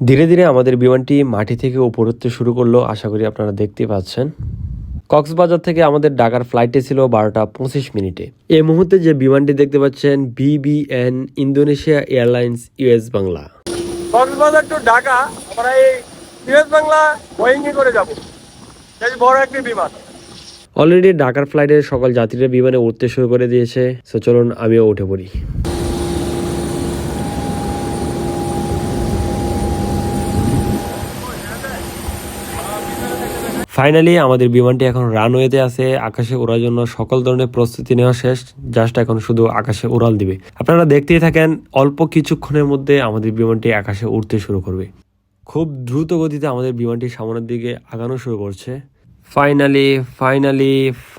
ধীরে ধীরে আমাদের বিমানটি মাটি থেকে উপর উঠতে শুরু করলো, আশা করি আপনারা দেখতেই পাচ্ছেন। কক্সবাজার থেকে আমাদের ঢাকার ফ্লাইটে ছিল 12টা 25 মিনিটে। এই মুহূর্তে যে বিমানটি দেখতে পাচ্ছেন BBN Indonesia airlines US Bangla. Cox's Bazar to Dhaka আমরা এই US বাংলা বোয়িং করে যাব। বেশ বড় একটি বিমান। অলরেডি ঢাকার ফ্লাইটের সকল যাত্রীরা বিমানে উঠতে শুরু করে দিয়েছে। সো চলুন আমিও উঠে পড়ি। ফাইনালি আমাদের বিমানটি এখন রানওয়েতে আছে। আকাশে ওড়ার জন্য সকল ধরনের প্রস্তুতি নেওয়া শেষ, জাস্ট এখন শুধু আকাশে উড়াল দিবে। আপনারা দেখতেই থাকেন, অল্প কিছুক্ষণের মধ্যে আমাদের বিমানটি আকাশে উড়তে শুরু করবে। খুব দ্রুত গতিতে আমাদের বিমানটি সামনের দিকে আগানো শুরু করছে।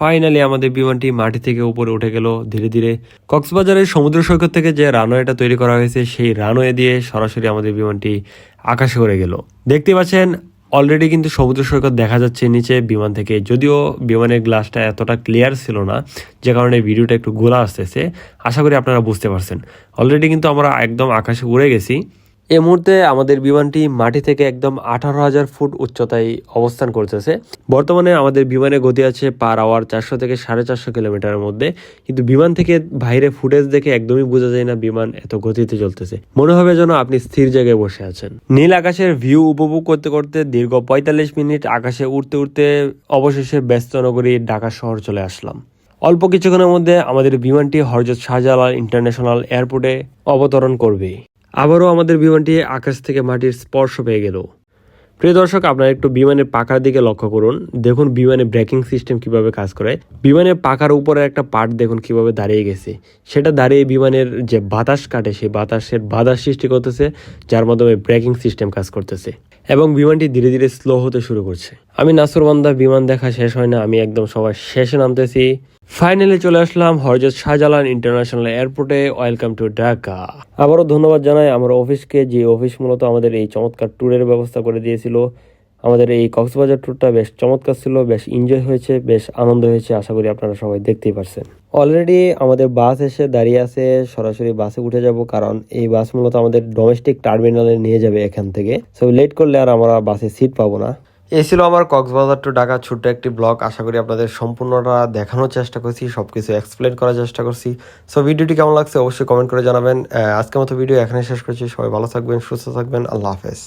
ফাইনালি আমাদের বিমানটি মাটি থেকে উপরে উঠে গেল ধীরে ধীরে। কক্সবাজারের সমুদ্র সৈকত থেকে যে রানওয়েটা তৈরি করা হয়েছে সেই রানওয়ে দিয়ে সরাসরি আমাদের বিমানটি আকাশে উড়ে গেল। দেখতে পাচ্ছেন অলরেডি কিন্তু সমুদ্র সৈকত দেখা যাচ্ছে নিচে বিমান থেকে, যদিও বিমানের গ্লাসটা এতটা ক্লিয়ার ছিল না, যে কারণে ভিডিওটা একটু গোলা আসতেছে। আশা করি আপনারা বুঝতে পারছেন। অলরেডি কিন্তু আমরা একদম আকাশে উড়ে গেছি। এই মুহূর্তে আমাদের বিমানটি মাটি থেকে একদম 18,000 ফুট উচ্চতায় অবস্থান করতেছে। বর্তমানে আমাদের বিমানের গতি আছে পার আওয়ার 400 থেকে 450 কিলোমিটারের মধ্যে, কিন্তু বিমান থেকে বাইরে ফুটেজ দেখে একদমই বোঝা যায় না বিমান এত গতিতে চলতেছে। মনে হবে যেন আপনি স্থির জায়গায় বসে আছেন। নীল আকাশের ভিউ উপভোগ করতে করতে দীর্ঘ 45 মিনিট আকাশে উঠতে উঠতে অবশেষে ব্যস্ত নগরী ঢাকা শহর চলে আসলাম। অল্প কিছুক্ষণের মধ্যে আমাদের বিমানটি হযরত শাহজালাল ইন্টারন্যাশনাল এয়ারপোর্টে অবতরণ করবে। আবারও আমাদের বিমানটি আকাশ থেকে মাটির স্পর্শ পেয়ে গেল। প্রিয় দর্শক, আপনারা একটু বিমানের পাখার দিকে লক্ষ্য করুন। দেখুন বিমানের ব্রেকিং সিস্টেম কিভাবে কাজ করে। বিমানের পাখার উপরে একটা পার্ট দেখুন কিভাবে দাঁড়িয়ে গেছে। সেটা দাঁড়িয়ে বিমানের যে বাতাস কাটে সেই বাতাসের বাধা সৃষ্টি করতেছে, যার মাধ্যমে ব্রেকিং সিস্টেম কাজ করতেছে এবং বিমানটি ধীরে ধীরে স্লো হতে শুরু করছে। আমি নাসুরবান্দা, বিমান দেখা শেষ হয় না, আমি একদম সবার শেষে নামতেছি। ফাইনালি চলে আসলাম হযরত শাহজালাল ইন্টারন্যাশনাল এয়ারপোর্টে। Welcome to Dhaka. আবারও ধন্যবাদ জানাই আমার অফিসকে, যে অফিস মূলত আমাদের এই চমৎকার ট্যুরের ব্যবস্থা করে দিয়েছিল। আমাদের এই কক্সবাজার ট্যুরটা বেশ চমৎকার ছিল, বেশ এনজয় হয়েছে, বেশ আনন্দ হয়েছে। আশা করি আপনারা সবাই দেখতেই পারছেন। অলরেডি আমাদের বাস এসে দাঁড়িয়ে আছে, সরাসরি বাসে উঠে যাব, কারণ এই বাস মূলত আমাদের ডোমেস্টিক টার্মিনালে নিয়ে যাবে এখান থেকে। সো লেট করলে আর আমরা বাসে সিট পাবো না। এই ছিল আমার কক্সবাজার টু ঢাকা ছোট্ট একটি ব্লগ। আশা করি আপনাদের সম্পূর্ণটা দেখানোর চেষ্টা করছি, সবকিছু এক্সপ্লেন করার চেষ্টা করছি। সো ভিডিওটি কেমন লাগছে অবশ্যই কমেন্ট করে জানাবেন। আজকের মতো ভিডিও এখানে শেষ করছি। সবাই ভালো থাকবেন, সুস্থ থাকবেন। আল্লাহ হাফেজ।